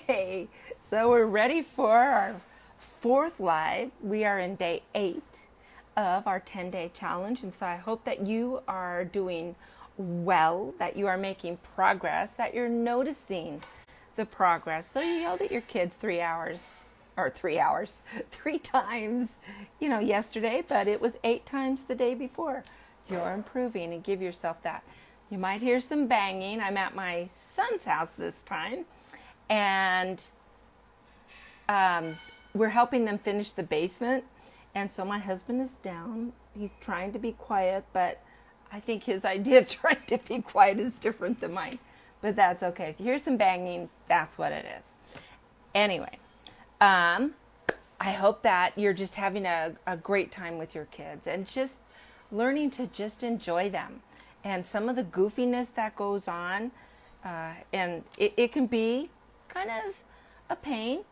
Okay, so we're ready for our fourth live. We are in day 8 of our 10-day challenge, and so I hope that you are doing well, that you are making progress, that you're noticing the progress. So you yelled at your kids 3 hours, or 3 hours, 3 times, yesterday, but it was 8 times the day before. You're improving, and give yourself that. You might hear some banging. I'm at my son's house this time, and we're helping them finish the basement. And so my husband is down. He's trying to be quiet, but I think his idea of trying to be quiet is different than mine. But that's okay. If you hear some banging, that's what it is. Anyway, I hope that you're just having a great time with your kids and just learning to just enjoy them. And some of the goofiness that goes on, and it can be kind of a pain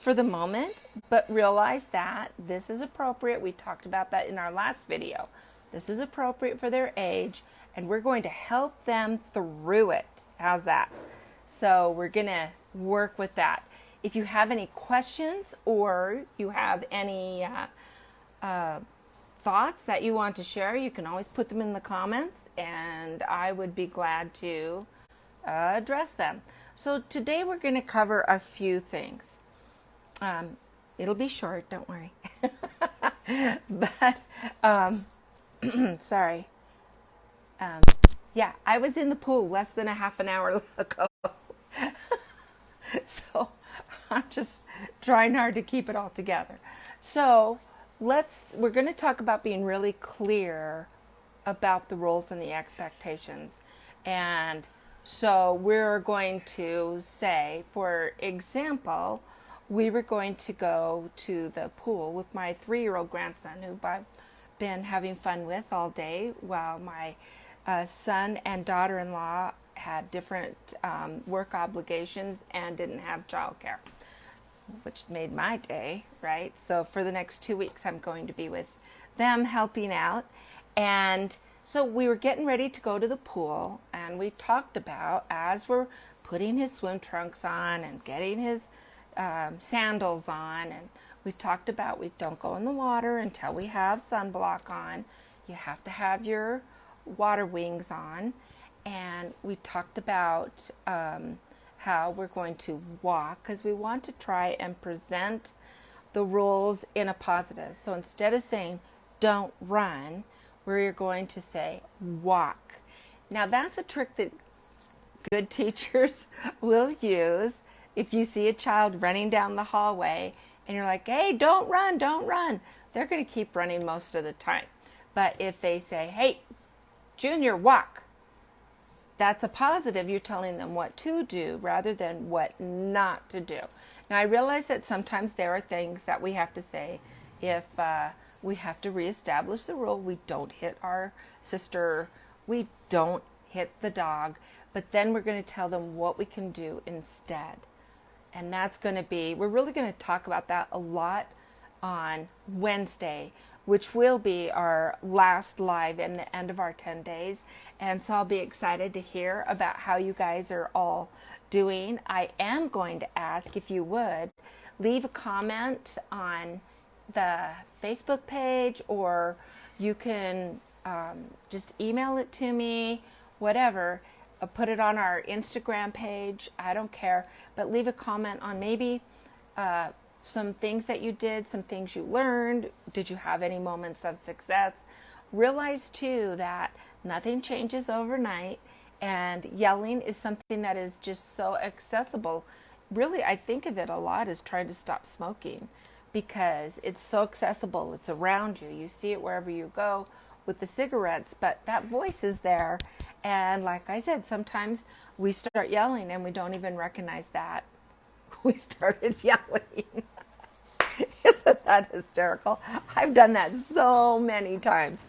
for the moment, but realize that this is appropriate. We talked about that in our last video. This is appropriate for their age, and we're going to help them through it. How's that? So we're going to work with that. If you have any questions or you have any thoughts that you want to share, you can always put them in the comments, and I would be glad to address them. So today we're going to cover a few things. It'll be short, don't worry. But, sorry. Yeah, I was in the pool less than a half an hour ago. So I'm just trying hard to keep it all together. So we're going to talk about being really clear about the roles and the expectations. And so we're going to say, for example, we were going to go to the pool with my 3-year-old grandson, who I've been having fun with all day, while my son and daughter-in-law had different work obligations and didn't have childcare, which made my day, right? So for the next 2 weeks, I'm going to be with them helping out. And so we were getting ready to go to the pool, and we talked about, as we're putting his swim trunks on and getting his sandals on, and we talked about we don't go in the water until we have sunblock on. You have to have your water wings on. And we talked about how we're going to walk, because we want to try and present the rules in a positive. So instead of saying don't run, we're going to say walk. Now that's a trick that good teachers will use. If you see a child running down the hallway and you're like, hey, don't run, they're going to keep running most of the time. But if they say, hey, Junior, walk, that's a positive. You're telling them what to do rather than what not to do. Now, I realize that sometimes there are things that we have to say if we have to reestablish the rule. We don't hit our sister. We don't hit the dog. But then we're going to tell them what we can do instead. And that's going to be, we're really going to talk about that a lot on Wednesday, which will be our last live and the end of our 10 days. And so I'll be excited to hear about how you guys are all doing. I am going to ask if you would leave a comment on the Facebook page, or you can just email it to me, whatever. Put it on our Instagram page. I don't care. But leave a comment on maybe some things that you did, some things you learned. Did you have any moments of success? Realize, too, that nothing changes overnight. And yelling is something that is just so accessible. Really, I think of it a lot as trying to stop smoking, because it's so accessible. It's around you. You see it wherever you go with the cigarettes, but that voice is there. And like I said, sometimes we start yelling and we don't even recognize that we started yelling. Isn't that hysterical? I've done that so many times.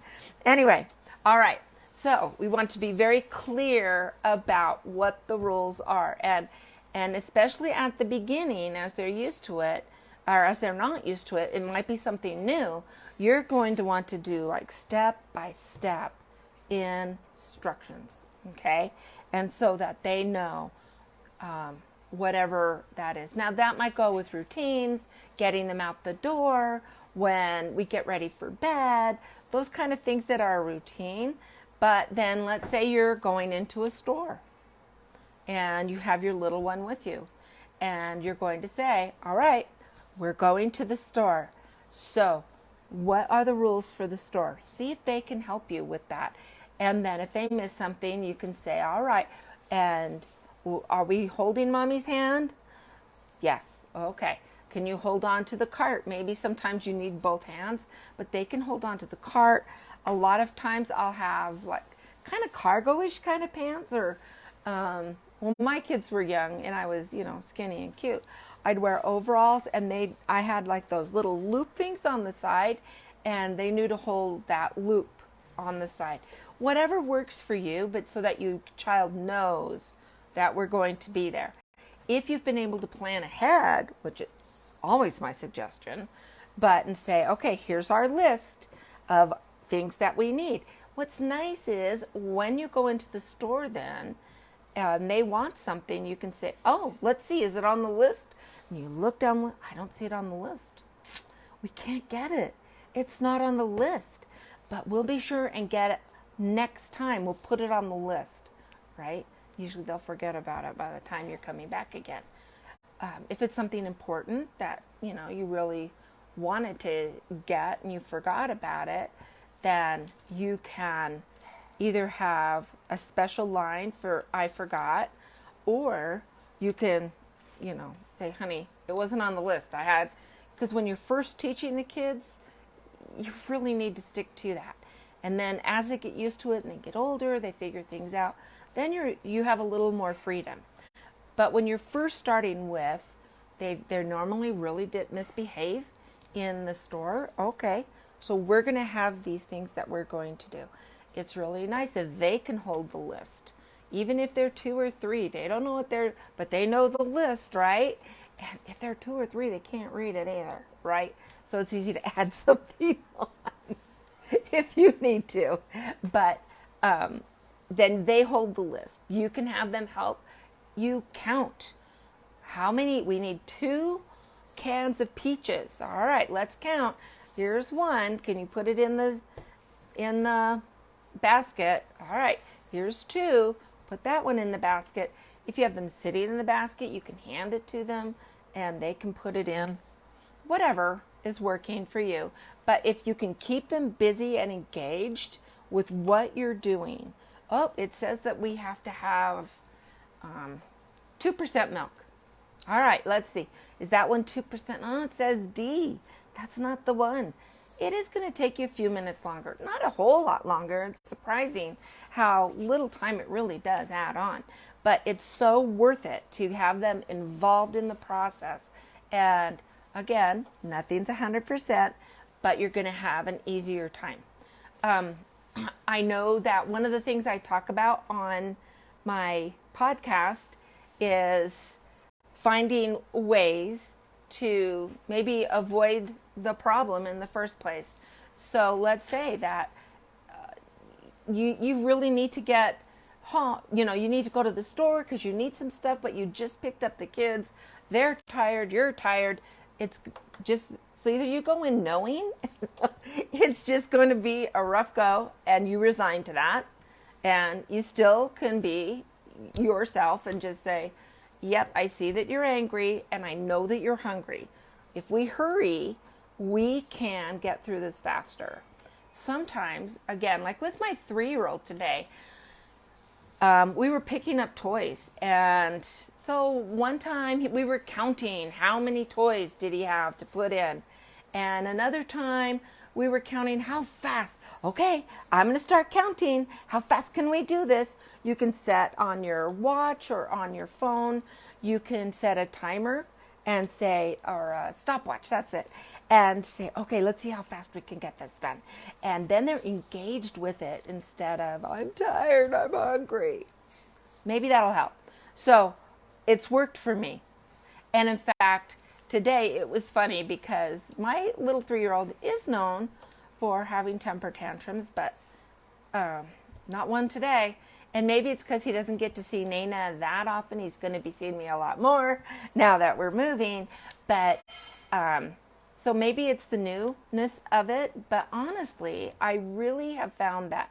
Anyway, all right. So we want to be very clear about what the rules are. And especially at the beginning, as they're used to it, or as they're not used to it, it might be something new. You're going to want to do like step by step instructions, okay? And so that they know whatever that is. Now that might go with routines, getting them out the door, when we get ready for bed, those kind of things that are a routine. But then let's say you're going into a store and you have your little one with you and you're going to say, all right, we're going to the store. So what are the rules for the store? See if they can help you with that. And then if they miss something, you can say, all right, and are we holding mommy's hand? Yes. Okay. Can you hold on to the cart? Maybe sometimes you need both hands, but they can hold on to the cart. A lot of times I'll have like kind of cargo-ish kind of pants, or when my kids were young and I was, skinny and cute, I'd wear overalls, and I had like those little loop things on the side, and they knew to hold that loop on the side. Whatever works for you, but so that your child knows that we're going to be there. If you've been able to plan ahead, which is always my suggestion, and say, okay, here's our list of things that we need. What's nice is when you go into the store then, and they want something, you can say, oh, let's see, is it on the list? And you look down, I don't see it on the list. We can't get it. It's not on the list, but we'll be sure and get it next time. We'll put it on the list, right? Usually they'll forget about it by the time you're coming back again. If it's something important that, you really wanted to get and you forgot about it, then you can either have a special line for I forgot, or you can, say, honey, it wasn't on the list. Because when you're first teaching the kids, you really need to stick to that. And then as they get used to it and they get older, they figure things out, then you have a little more freedom. But when you're first starting with, they're normally really did misbehave in the store. Okay, so we're going to have these things that we're going to do. It's really nice that they can hold the list. Even if they're 2 or 3, they don't know but they know the list, right? And if they're 2 or 3, they can't read it either, right? So it's easy to add something on if you need to. But then they hold the list. You can have them help you count. How many? We need 2 cans of peaches. All right, let's count. Here's 1. Can you put it in the basket? All right, here's 2. Put that one in the basket. If you have them sitting in the basket, you can hand it to them and they can put it in. Whatever is working for you. But if you can keep them busy and engaged with what you're doing. Oh, it says that we have to have 2% milk. All right, let's see. Is that one 2%? Oh, it says D. That's not the one. It is going to take you a few minutes longer. Not a whole lot longer. It's surprising how little time it really does add on. But it's so worth it to have them involved in the process. And again, nothing's 100%, but you're going to have an easier time. I know that one of the things I talk about on my podcast is finding ways to maybe avoid the problem in the first place. So let's say that you really need to get home, you need to go to the store because you need some stuff, but you just picked up the kids. They're tired, you're tired. It's just, so either you go in knowing it's just going to be a rough go and you resign to that, and you still can be yourself and just say, yep, I see that you're angry and I know that you're hungry. If we hurry, we can get through this faster. Sometimes, again, like with my 3-year-old today, we were picking up toys. And so one time we were counting how many toys did he have to put in. And another time we were counting how fast. Okay, I'm going to start counting. How fast can we do this? You can set on your watch or on your phone. You can set a timer and say, or a stopwatch, that's it. And say, okay, let's see how fast we can get this done. And then they're engaged with it instead of, I'm tired, I'm hungry. Maybe that'll help. So it's worked for me. And in fact, today it was funny because my little 3-year-old is known for having temper tantrums, but not one today. And maybe it's because he doesn't get to see Nana that often. He's going to be seeing me a lot more now that we're moving. But so maybe it's the newness of it. But honestly, I really have found that,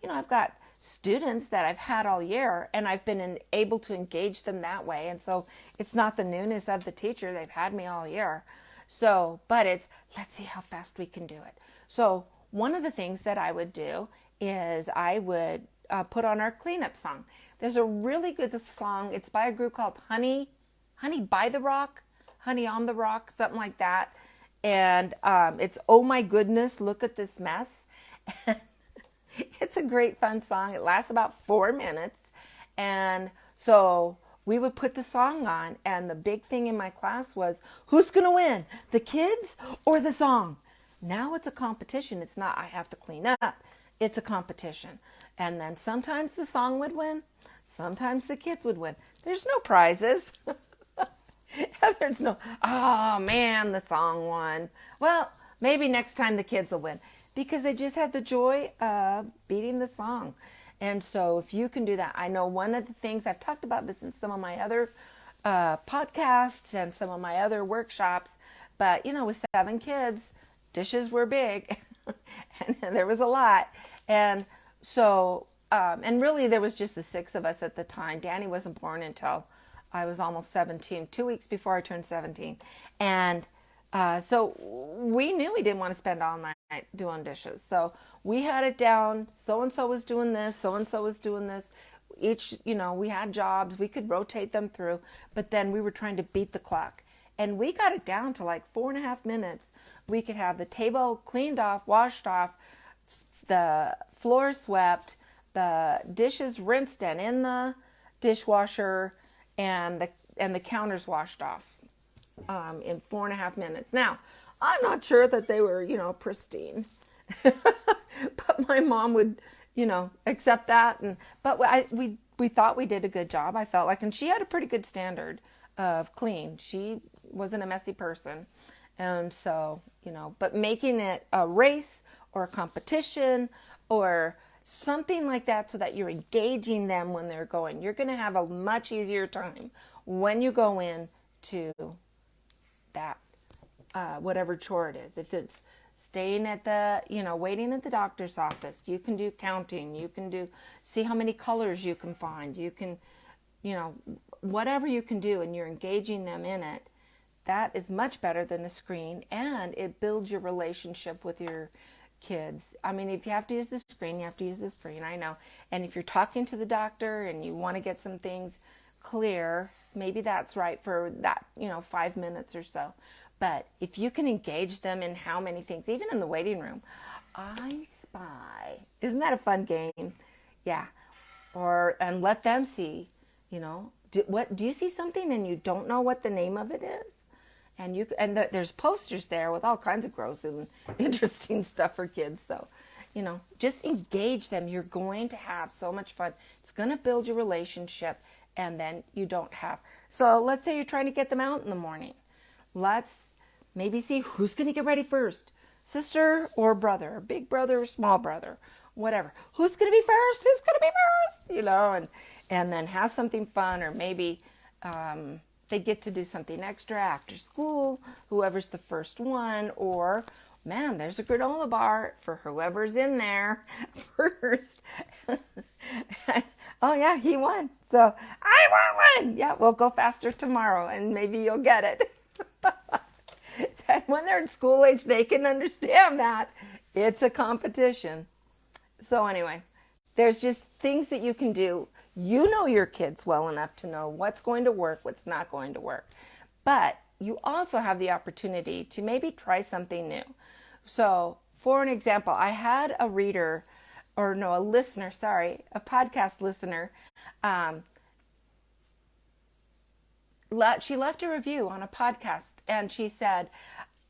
I've got students that I've had all year, and I've been able to engage them that way. And so it's not the newness of the teacher. They've had me all year. So, but it's, let's see how fast we can do it. So one of the things that I would do is I would put on our cleanup song. There's a really good song. It's by a group called Honey by the Rock, Honey on the Rock, something like that. And it's Oh My Goodness, Look at This Mess. It's a great fun song. It lasts about 4 minutes. And so we would put the song on, and the big thing in my class was, who's going to win, the kids or the song? Now it's a competition. It's not, I have to clean up. It's a competition. And then sometimes the song would win. Sometimes the kids would win. There's no prizes. There's no, oh man, the song won. Well, maybe next time the kids will win, because they just had the joy of beating the song. And so if you can do that, I know one of the things, I've talked about this in some of my other podcasts and some of my other workshops, but with 7 kids, dishes were big and there was a lot. And so, and really there was just the 6 of us at the time. Danny wasn't born until I was almost 17, 2 weeks before I turned 17. And so we knew we didn't want to spend all night doing dishes. So we had it down. So-and-so was doing this. So-and-so was doing this. Each, we had jobs. We could rotate them through. But then we were trying to beat the clock. And we got it down to like 4.5 minutes. We could have the table cleaned off, washed off, the floor swept, the dishes rinsed and in the dishwasher, and the counters washed off in 4.5 minutes. Now, I'm not sure that they were, pristine, but my mom would, accept that. But we thought we did a good job. I felt like, and she had a pretty good standard of clean. She wasn't a messy person. And so, but making it a race or a competition or something like that, so that you're engaging them when they're going, you're going to have a much easier time when you go in to that, whatever chore it is. If it's staying at the, waiting at the doctor's office, you can do counting, you can see how many colors you can find, you can, whatever you can do, and you're engaging them in it. That is much better than a screen, and it builds your relationship with your kids. I mean, if you have to use the screen, you have to use the screen, I know. And if you're talking to the doctor and you want to get some things clear, maybe that's right for that, 5 minutes or so. But if you can engage them in how many things, even in the waiting room, I spy. Isn't that a fun game? Yeah. And let them see, do you see something and you don't know what the name of it is? And there's posters there with all kinds of gross and interesting stuff for kids. So, just engage them. You're going to have so much fun. It's going to build your relationship, and then you don't have. So let's say you're trying to get them out in the morning. Let's maybe see who's going to get ready first. Sister or brother, or big brother or small brother, whatever. Who's going to be first? Who's going to be first? And then have something fun, or maybe they get to do something extra after school, whoever's the first one, or, man, there's a granola bar for whoever's in there first. Oh, yeah, he won. So, I want one. Yeah, we'll go faster tomorrow, and maybe you'll get it. And when they're in school age, they can understand that. It's a competition. So anyway, there's just things that you can do. You know your kids well enough to know what's going to work, what's not going to work. But you also have the opportunity to maybe try something new. So, for an example, I had a listener, a podcast listener. She left a review on a podcast, and she said,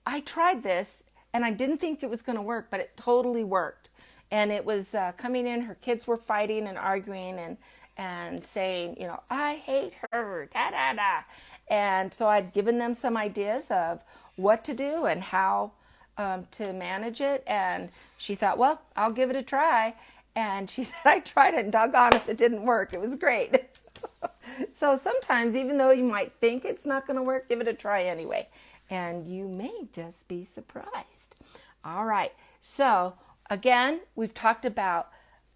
I tried this and I didn't think it was going to work, but it totally worked. And it was coming in, her kids were fighting and arguing and saying, I hate her, da, da, da. And so I'd given them some ideas of what to do and how to manage it. And she thought, well, I'll give it a try. And she said, I tried it and doggone if it didn't work. It was great. So sometimes, even though you might think it's not going to work, give it a try anyway. And you may just be surprised. All right. So again, we've talked about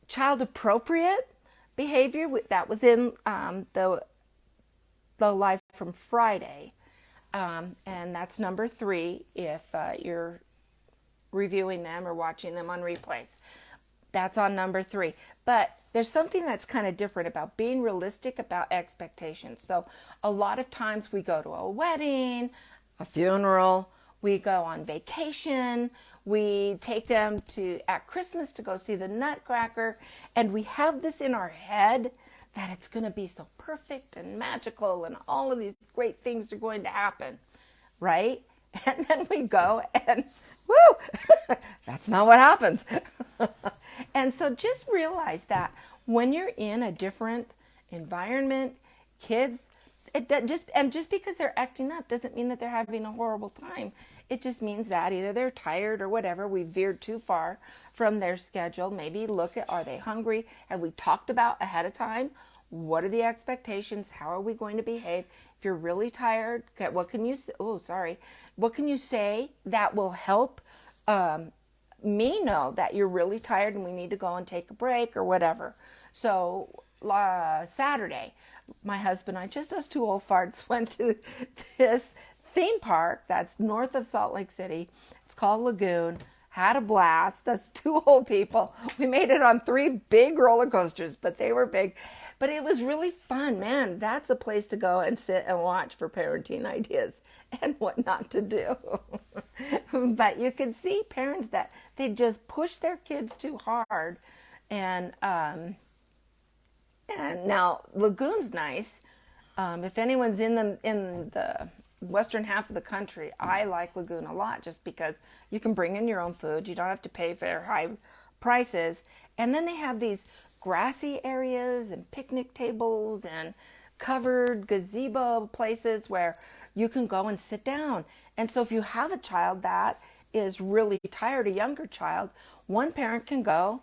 child appropriate behavior. That was in the live from Friday. And that's number 3 if you're reviewing them or watching them on replays. That's on number 3. But there's something that's kind of different about being realistic about expectations. So a lot of times we go to a wedding, a funeral, we go on vacation, we take them at Christmas to go see the Nutcracker, and we have this in our head that it's going to be so perfect and magical and all of these great things are going to happen, right? And then we go and woo, that's not what happens. And so just realize that when you're in a different environment, kids, just because they're acting up doesn't mean that they're having a horrible time. It just means that either they're tired or whatever. We veered too far from their schedule. Maybe look at, are they hungry? Have we talked about ahead of time? What are the expectations? How are we going to behave? If you're really tired, what can you say? Oh, sorry. What can you say that will help me know that you're really tired and we need to go and take a break or whatever? So Saturday, my husband and I, just us 2 old farts, went to this theme park that's north of Salt Lake City. It's called Lagoon. Had a blast. Us 2 old people. We made it on 3 big roller coasters, but they were big. But it was really fun, man. That's a place to go and sit and watch for parenting ideas and what not to do. But you can see parents that they just push their kids too hard. And now Lagoon's nice. If anyone's in the western half of the country, I like Lagoon a lot just because you can bring in your own food. You don't have to pay for high prices. And then they have these grassy areas and picnic tables and covered gazebo places where you can go and sit down. And so if you have a child that is really tired, a younger child, one parent can go.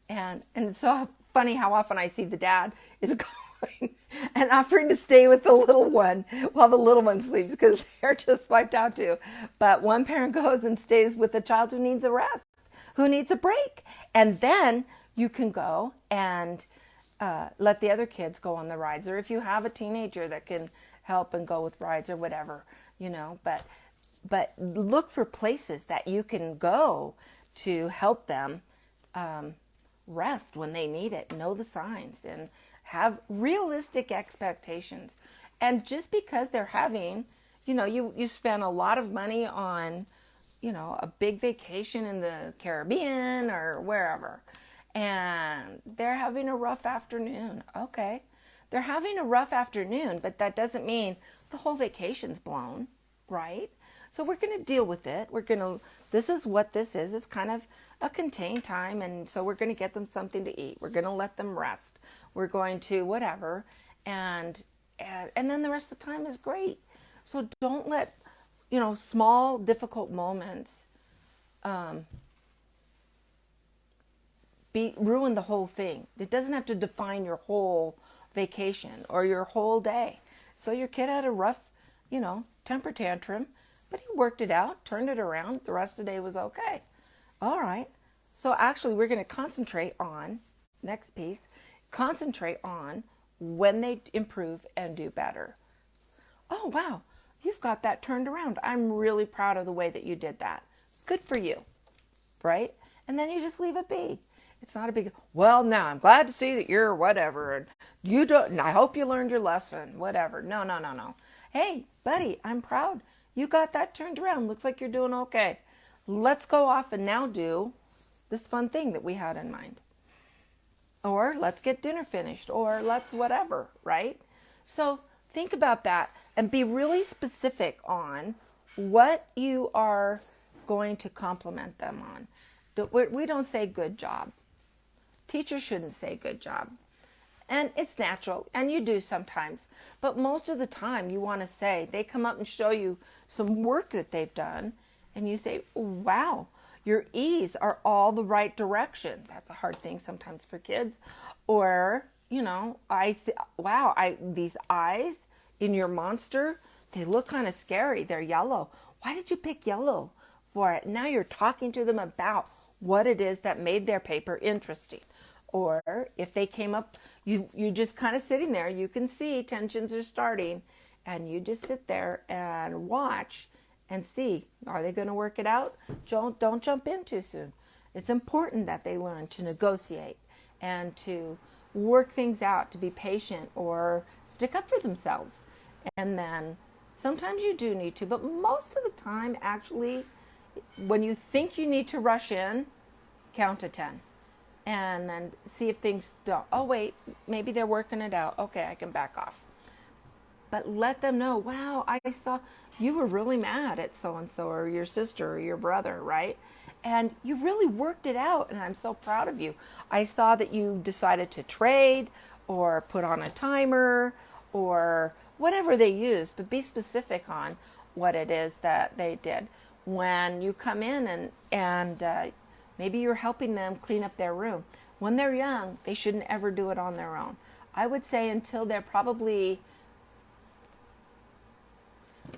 And it's so funny how often I see the dad is going and offering to stay with the little one while the little one sleeps because they're just wiped out too. But one parent goes and stays with the child who needs a rest, who needs a break. And then you can go and let the other kids go on the rides. Or if you have a teenager that can help and go with rides or whatever, But look for places that you can go to help them rest when they need it. Know the signs and have realistic expectations. And just because they're having, you spend a lot of money on, a big vacation in the Caribbean or wherever, and they're having a rough afternoon. Okay. They're having a rough afternoon, but that doesn't mean the whole vacation's blown, right? So we're going to deal with it. This is what this is. It's kind of a contained time. And so we're going to get them something to eat. We're going to let them rest. We're going to whatever. And then the rest of the time is great. So don't let, small, difficult moments ruin the whole thing. It doesn't have to define your whole vacation or your whole day. So your kid had a rough, temper tantrum, but he worked it out, turned it around. The rest of the day was okay. All right. So actually we're going to concentrate on, next piece, concentrate on when they improve and do better. Oh, wow. You've got that turned around. I'm really proud of the way that you did that. Good for you. Right? And then you just leave it be. It's not a big, well, now I'm glad to see that you're whatever. And you don't, and I hope you learned your lesson, whatever. No. Hey, buddy, I'm proud. You got that turned around. Looks like you're doing okay. Let's go off and now do this fun thing that we had in mind. Or let's get dinner finished, or let's whatever, right? So think about that and be really specific on what you are going to compliment them on. We don't say good job. Teachers shouldn't say good job. And it's natural, and you do sometimes. But most of the time you want to say, they come up and show you some work that they've done, and you say, wow, Your E's are all the right direction. That's a hard thing sometimes for kids. Or, I see, wow, these eyes in your monster, they look kind of scary. They're yellow. Why did you pick yellow for it? Now you're talking to them about what it is that made their paper interesting. Or if they came up, you just kind of sitting there, you can see tensions are starting, and you just sit there and watch and see, are they going to work it out? Don't jump in too soon. It's important that they learn to negotiate and to work things out, to be patient or stick up for themselves. And then sometimes you do need to, but most of the time, actually, when you think you need to rush in, count to 10 and then see if things don't. Oh, wait, maybe they're working it out. Okay, I can back off. But let them know, wow, I saw you were really mad at so-and-so or your sister or your brother, right? And you really worked it out, and I'm so proud of you. I saw that you decided to trade or put on a timer or whatever they used, but be specific on what it is that they did. When you come in and maybe you're helping them clean up their room. When they're young, they shouldn't ever do it on their own. I would say until they're probably,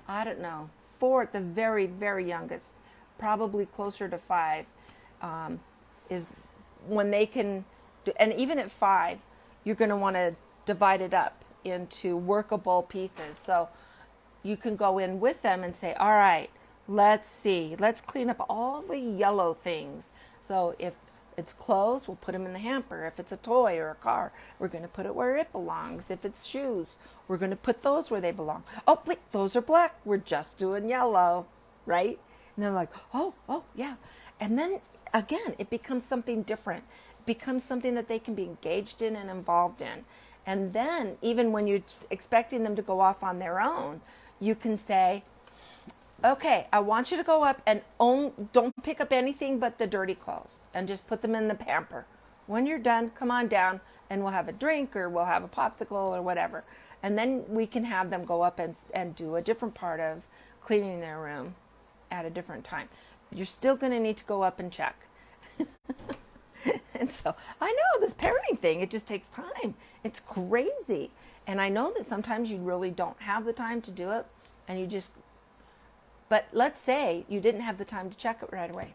I don't know, 4 at the very, very youngest, probably closer to 5, is when they can, and even at 5, you're going to want to divide it up into workable pieces. So you can go in with them and say, all right, let's clean up all the yellow things. So if it's clothes, we'll put them in the hamper. If it's a toy or a car, we're going to put it where it belongs. If it's shoes, we're going to put those where they belong. Oh, wait, those are black. We're just doing yellow, right? And they're like, oh, yeah. And then, again, it becomes something different. It becomes something that they can be engaged in and involved in. And then, even when you're expecting them to go off on their own, you can say, okay, I want you to go up and don't pick up anything but the dirty clothes and just put them in the hamper. When you're done, come on down and we'll have a drink or we'll have a popsicle or whatever. And then we can have them go up and do a different part of cleaning their room at a different time. You're still going to need to go up and check. And so I know this parenting thing, it just takes time. It's crazy. And I know that sometimes you really don't have the time to do it and you just, but let's say you didn't have the time to check it right away.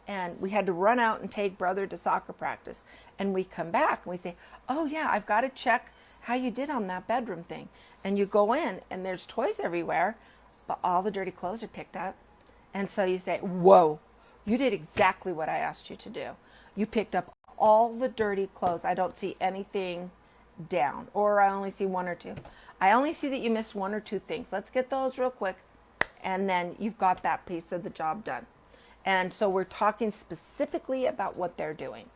And we had to run out and take brother to soccer practice. And we come back and we say, oh yeah, I've got to check how you did on that bedroom thing. And you go in and there's toys everywhere, but all the dirty clothes are picked up. And so you say, whoa, you did exactly what I asked you to do. You picked up all the dirty clothes. I don't see anything down, or I only see 1 or 2. I only see that you missed 1 or 2 things. Let's get those real quick. And then you've got that piece of the job done. And so we're talking specifically about what they're doing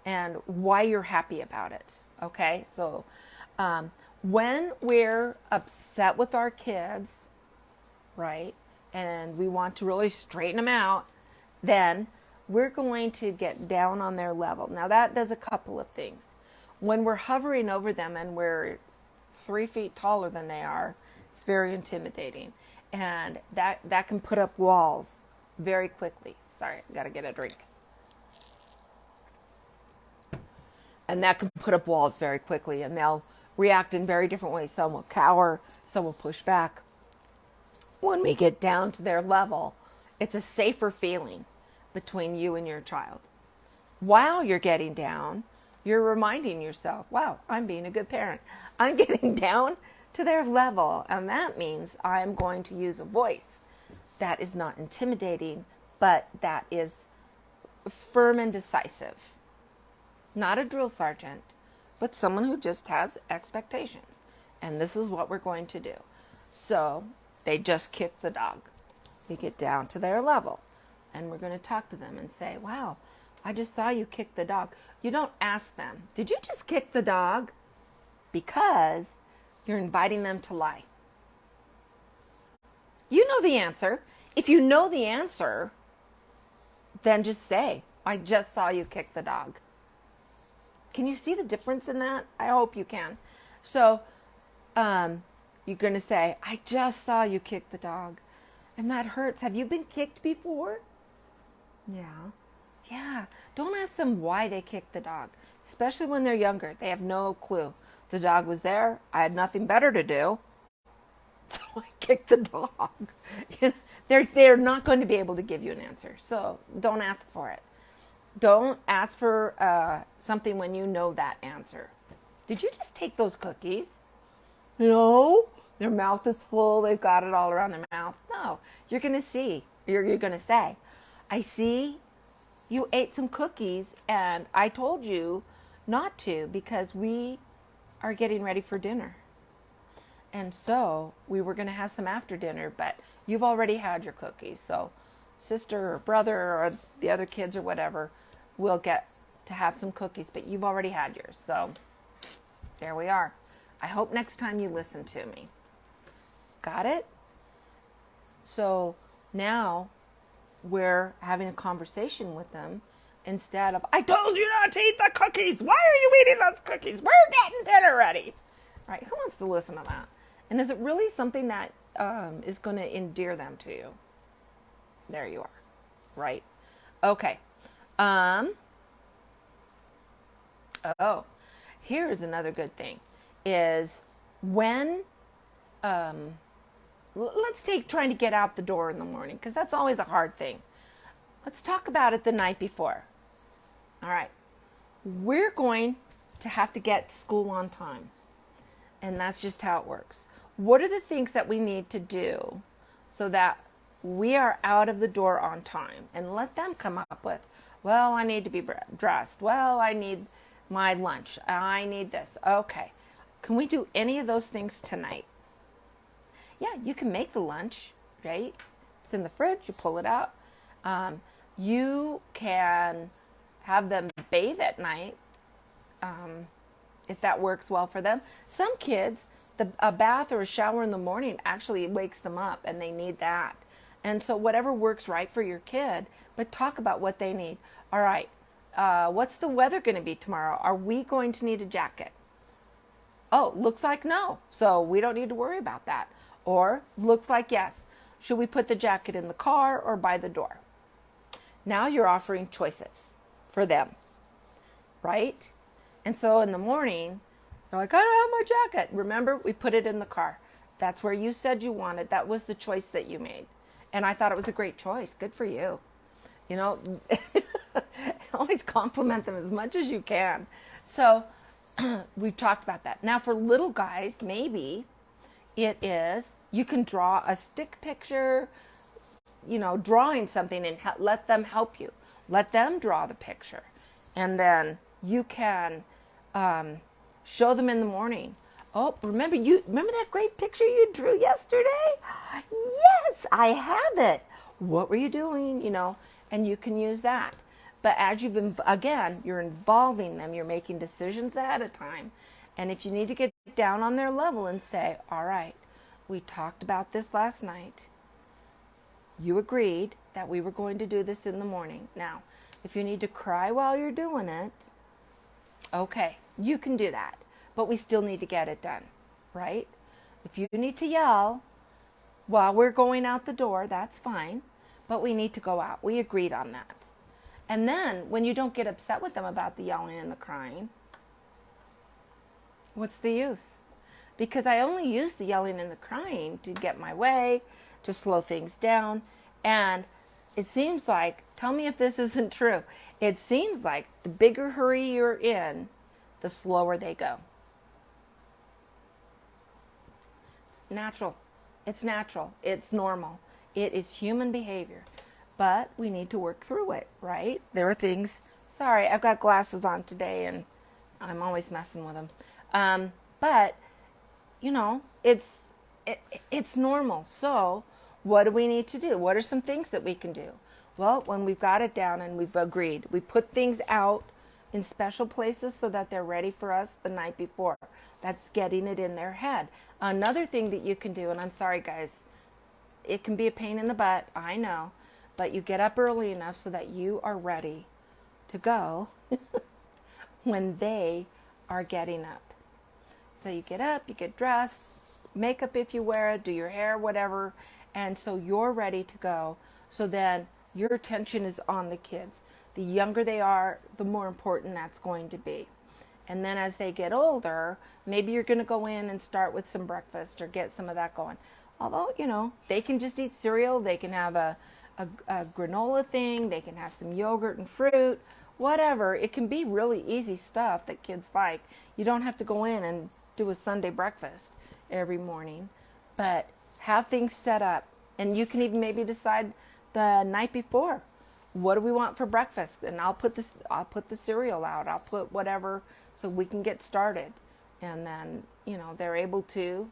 and why you're happy about it. Okay, so when we're upset with our kids, right, and we want to really straighten them out, then we're going to get down on their level. Now that does a couple of things. When we're hovering over them and we're 3 feet taller than they are, it's very intimidating. And that can put up walls very quickly. Sorry, I gotta get a drink. And that can put up walls very quickly, and they'll react in very different ways. Some will cower, some will push back. When we get down to their level, it's a safer feeling between you and your child. While you're getting down, you're reminding yourself, wow, I'm being a good parent. I'm getting down to their level, and that means I'm going to use a voice that is not intimidating, but that is firm and decisive. Not a drill sergeant, but someone who just has expectations. And this is what we're going to do. So they just kicked the dog. We get down to their level, and we're going to talk to them and say, wow, I just saw you kick the dog. You don't ask them, did you just kick the dog? Because you're inviting them to lie. You know the answer. If you know the answer, then just say, I just saw you kick the dog. Can you see the difference in that? I hope you can. So you're going to say, I just saw you kick the dog. And that hurts. Have you been kicked before? Yeah. Yeah. Don't ask them why they kicked the dog, especially when they're younger. They have no clue. The dog was there. I had nothing better to do. So I kicked the dog. You know, they're not going to be able to give you an answer. So don't ask for it. Don't ask for something when you know that answer. Did you just take those cookies? No. Their mouth is full. They've got it all around their mouth. No. You're going to see. You're going to say, I see you ate some cookies and I told you not to because we are getting ready for dinner. And so we were going to have some after dinner, but you've already had your cookies. So sister or brother or the other kids or whatever will get to have some cookies, but you've already had yours. So there we are. I hope next time you listen to me. Got it? So now we're having a conversation with them instead of, I told you not to eat the cookies. Why are you eating those cookies? We're getting dinner ready. Right? Who wants to listen to that? And is it really something that is going to endear them to you? There you are. Right? Okay. Oh, here's another good thing is when, let's take trying to get out the door in the morning, because that's always a hard thing. Let's talk about it the night before. All right. We're going to have to get to school on time. And that's just how it works. What are the things that we need to do so that we are out of the door on time? And let them come up with, well, I need to be dressed. Well, I need my lunch. I need this. Okay. Can we do any of those things tonight? Yeah, you can make the lunch, right? It's in the fridge. You pull it out. You can have them bathe at night if that works well for them. Some kids, a bath or a shower in the morning actually wakes them up and they need that. And so whatever works right for your kid, but talk about what they need. All right, what's the weather going to be tomorrow? Are we going to need a jacket? Oh, looks like no. So we don't need to worry about that. Or looks like yes. Should we put the jacket in the car or by the door? Now you're offering choices for them, right? And so in the morning, they're like, I don't have my jacket. Remember, we put it in the car. That's where you said you wanted. That was the choice that you made. And I thought it was a great choice. Good for you. You know, always compliment them as much as you can. So we've talked about that. Now for little guys, maybe it is, you can draw a stick picture, you know, drawing something and let them help you. Let them draw the picture. And then you can show them in the morning. Oh, remember that great picture you drew yesterday? Yes, I have it. What were you doing? You know, and you can use that. But as you're involving them, you're making decisions ahead of time. And if you need to get down on their level and say, all right, we talked about this last night. You agreed that we were going to do this in the morning. Now, if you need to cry while you're doing it, okay, you can do that. But we still need to get it done, right? If you need to yell while we're going out the door, that's fine. But we need to go out. We agreed on that. And then when you don't get upset with them about the yelling and the crying, what's the use? Because I only use the yelling and the crying to get my way, to slow things down. And it seems like, tell me if this isn't true, it seems like the bigger hurry you're in, the slower they go. Natural. It's natural. It's normal. It is human behavior. But we need to work through it, right? There are things, sorry, I've got glasses on today and I'm always messing with them. But, you know, it's normal. So what do we need to do? What are some things that we can do? Well, when we've got it down and we've agreed, we put things out in special places so that they're ready for us the night before. That's getting it in their head. Another thing that you can do, and I'm sorry guys, it can be a pain in the butt, I know, but you get up early enough so that you are ready to go when they are getting up. So you get up, you get dressed, makeup if you wear it, do your hair, whatever, and so you're ready to go. So then Your attention is on the kids. The younger they are, the more important that's going to be. And then as they get older, maybe you're going to go in and start with some breakfast or get some of that going. Although, they can just eat cereal. They can have a granola thing. They can have some yogurt and fruit, whatever. It can be really easy stuff that kids like. You don't have to go in and do a Sunday breakfast every morning, but have things set up. And you can even maybe decide the night before, what do we want for breakfast? And I'll put the cereal out. I'll put whatever so we can get started. And then, they're able to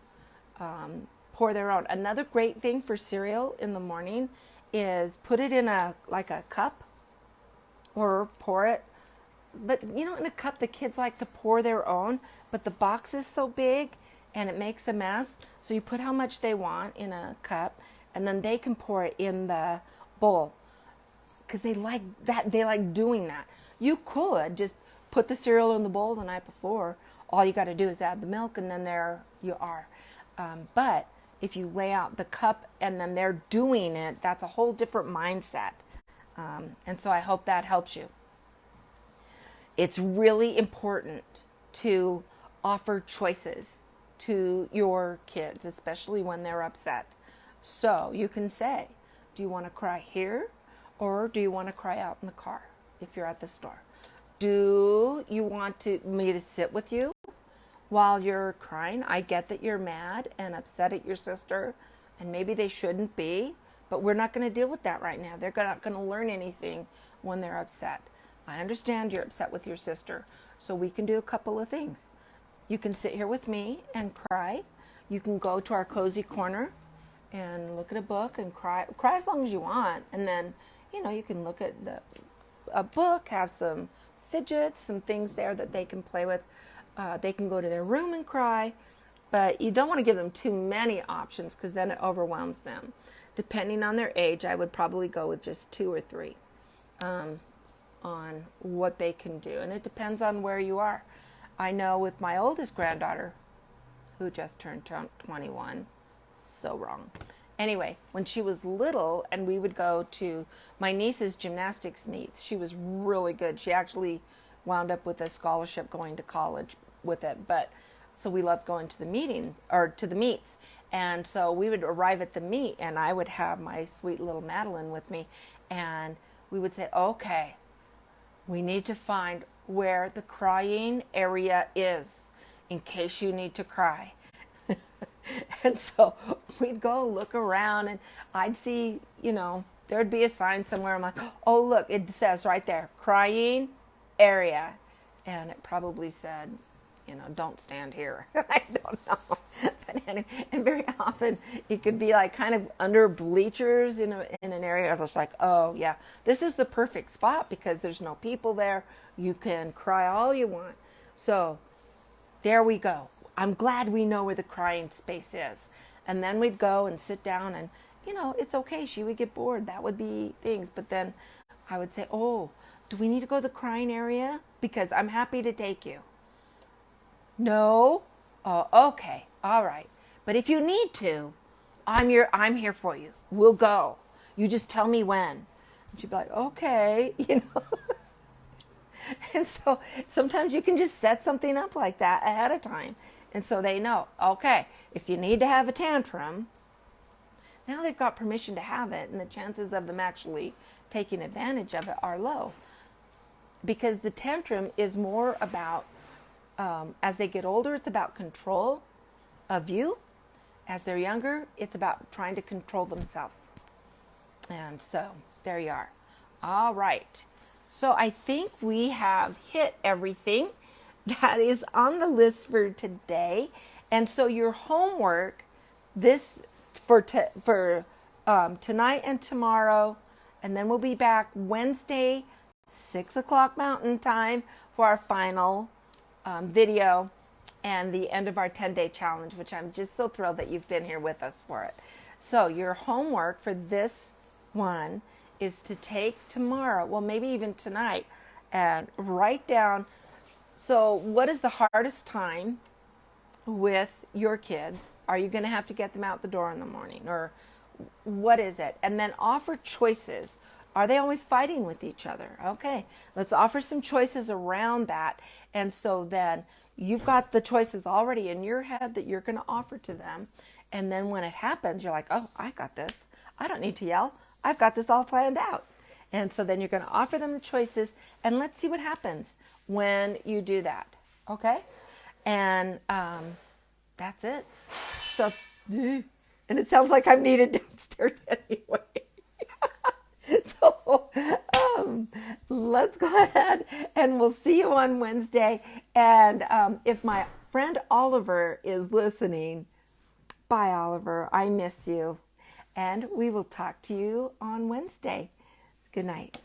pour their own. Another great thing for cereal in the morning is put it in a cup or pour it. But, in a cup, the kids like to pour their own, but the box is so big and it makes a mess. So you put how much they want in a cup, and then they can pour it in the bowl because they like that. They like doing that. You could just put the cereal in the bowl the night before. All you got to do is add the milk, and then there you are. But if you lay out the cup and then they're doing it, that's a whole different mindset. And so I hope that helps you. It's really important to offer choices to your kids, especially when they're upset. So you can say, do you want to cry here, or do you want to cry out in the car if you're at the store? Do you want me to sit with you while you're crying? I get that you're mad and upset at your sister, and maybe they shouldn't be, but we're not going to deal with that right now. They're not going to learn anything when they're upset. I understand you're upset with your sister, so we can do a couple of things. You can sit here with me and cry. You can go to our cozy corner and look at a book and cry as long as you want. And then, you can look at a book, have some fidgets, some things there that they can play with. They can go to their room and cry, but you don't want to give them too many options because then it overwhelms them. Depending on their age, I would probably go with just 2 or 3 on what they can do. And it depends on where you are. I know with my oldest granddaughter, who just turned 21, so wrong. Anyway, when she was little and we would go to my niece's gymnastics meets, she was really good. She actually wound up with a scholarship going to college with it. But so we loved going to the meets. And so we would arrive at the meet and I would have my sweet little Madeline with me. And we would say, okay, we need to find where the crying area is in case you need to cry. And so we'd go look around and I'd see, there'd be a sign somewhere. I'm like, oh, look, it says right there, crying area. And it probably said, don't stand here. I don't know. But anyway, and very often it could be like kind of under bleachers in an area. I was like, oh yeah, this is the perfect spot because there's no people there. You can cry all you want. So there we go. I'm glad we know where the crying space is. And then we'd go and sit down and, it's okay. She would get bored. That would be things. But then I would say, oh, do we need to go to the crying area? Because I'm happy to take you. No? Oh, okay. All right. But if you need to, I'm here for you. We'll go. You just tell me when. And she'd be like, okay, And so sometimes you can just set something up like that ahead of time. And so they know, okay, if you need to have a tantrum, now they've got permission to have it, and the chances of them actually taking advantage of it are low. Because the tantrum is more about, as they get older, it's about control of you. As they're younger, it's about trying to control themselves. And so there you are. All right. So I think we have hit everything that is on the list for today. And so your homework for tonight and tomorrow, and then we'll be back Wednesday, 6 o'clock Mountain Time for our final video and the end of our 10-day challenge, which I'm just so thrilled that you've been here with us for it. So your homework for this one is to take tomorrow, well, maybe even tonight, and write down, so what is the hardest time with your kids? Are you going to have to get them out the door in the morning? Or what is it? And then offer choices. Are they always fighting with each other? Okay, let's offer some choices around that. And so then you've got the choices already in your head that you're going to offer to them. And then when it happens, you're like, oh, I got this. I don't need to yell. I've got this all planned out. And so then you're going to offer them the choices, and let's see what happens when you do that. Okay? And that's it. So, and it sounds like I'm needed downstairs anyway. So let's go ahead and we'll see you on Wednesday. And if my friend Oliver is listening, bye, Oliver. I miss you. And we will talk to you on Wednesday. Good night.